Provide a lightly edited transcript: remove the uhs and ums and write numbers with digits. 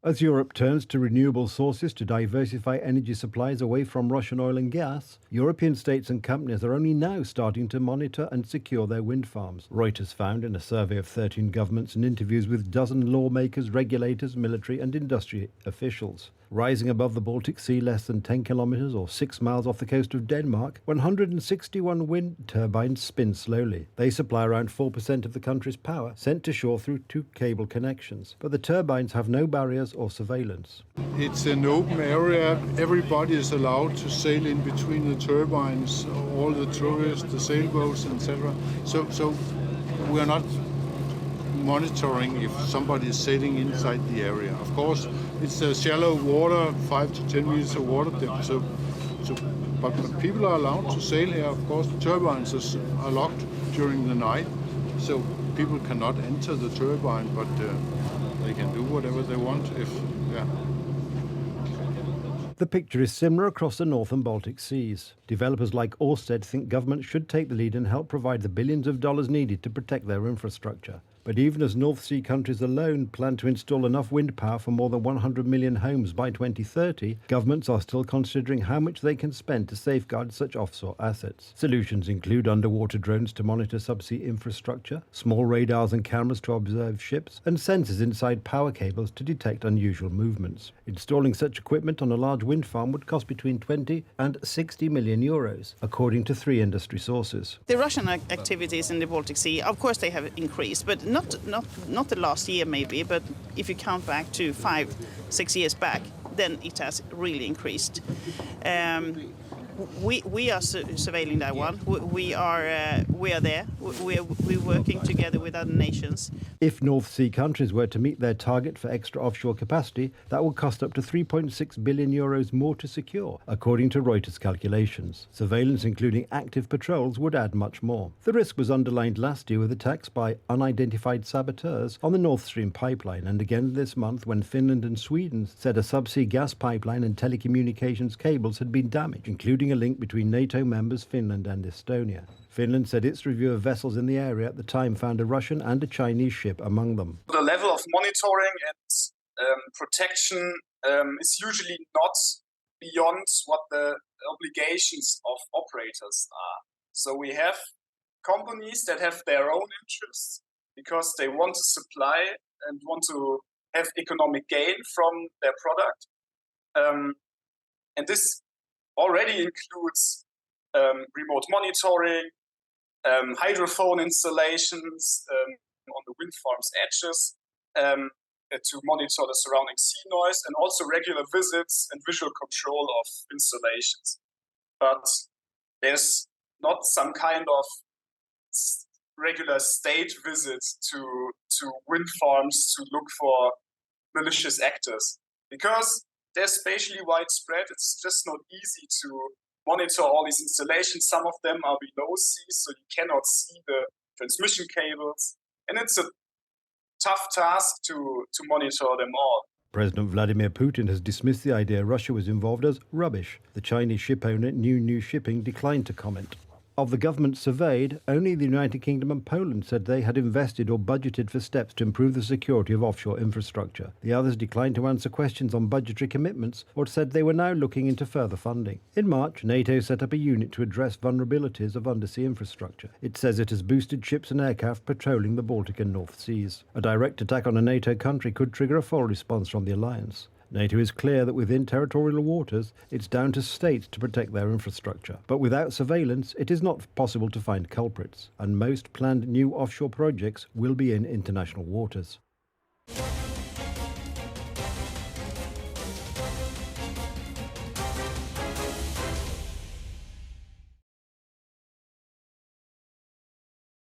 As Europe turns to renewable sources to diversify energy supplies away from Russian oil and gas, European states and companies are only now starting to monitor and secure their wind farms. Reuters found in a survey of 13 governments and interviews with dozen lawmakers, regulators, military and industry officials. Rising above the Baltic Sea less than 10 kilometres or 6 miles off the coast of Denmark, 161 wind turbines spin slowly. They supply around 4% of the country's power, sent to shore through 2 cable connections. But the turbines have no barriers or surveillance. It's an open area. Everybody is allowed to sail in between the turbines, all the tourists, the sailboats, etc. So we're not monitoring if somebody is sailing inside the area. Of course, it's a shallow water, 5 to 10 meters of water depth. But people are allowed to sail here. Of course, the turbines are locked during the night, so people cannot enter the turbine, but they can do whatever they want. The picture is similar across the North and Baltic Seas. Developers like Ørsted think governments should take the lead and help provide the billions of dollars needed to protect their infrastructure. But even as North Sea countries alone plan to install enough wind power for more than 100 million homes by 2030, governments are still considering how much they can spend to safeguard such offshore assets. Solutions include underwater drones to monitor subsea infrastructure, small radars and cameras to observe ships, and sensors inside power cables to detect unusual movements. Installing such equipment on a large wind farm would cost between 20 and 60 million euros, according to 3 industry sources. The Russian activities in the Baltic Sea, of course, they have increased, but not the last year maybe, but if you count back to 5-6 years back, then it has really increased. We are surveilling that one. We are there. We're working together with other nations. If North Sea countries were to meet their target for extra offshore capacity, that would cost up to 3.6 billion euros more to secure, according to Reuters calculations. Surveillance, including active patrols, would add much more. The risk was underlined last year with attacks by unidentified saboteurs on the Nord Stream pipeline, and again this month when Finland and Sweden said a subsea gas pipeline and telecommunications cables had been damaged, including a link between NATO members Finland and Estonia. Finland said its review of vessels in the area at the time found a Russian and a Chinese ship among them. The level of monitoring and protection is usually not beyond what the obligations of operators are. So we have companies that have their own interests because they want to supply and want to have economic gain from their product. And this already includes remote monitoring, hydrophone installations on the wind farm's edges to monitor the surrounding sea noise, and also regular visits and visual control of installations. But there's not some kind of regular state visits to wind farms to look for malicious actors, because they're spatially widespread. It's just not easy to monitor all these installations. Some of them are below sea, so you cannot see the transmission cables. And it's a tough task to monitor them all. President Vladimir Putin has dismissed the idea Russia was involved as rubbish. The Chinese ship owner New Shipping declined to comment. Of the government surveyed, only the United Kingdom and Poland said they had invested or budgeted for steps to improve the security of offshore infrastructure. The others declined to answer questions on budgetary commitments or said they were now looking into further funding. In March, NATO set up a unit to address vulnerabilities of undersea infrastructure. It says it has boosted ships and aircraft patrolling the Baltic and North Seas. A direct attack on a NATO country could trigger a full response from the alliance. NATO is clear that within territorial waters, it's down to states to protect their infrastructure. But without surveillance, it is not possible to find culprits, and most planned new offshore projects will be in international waters.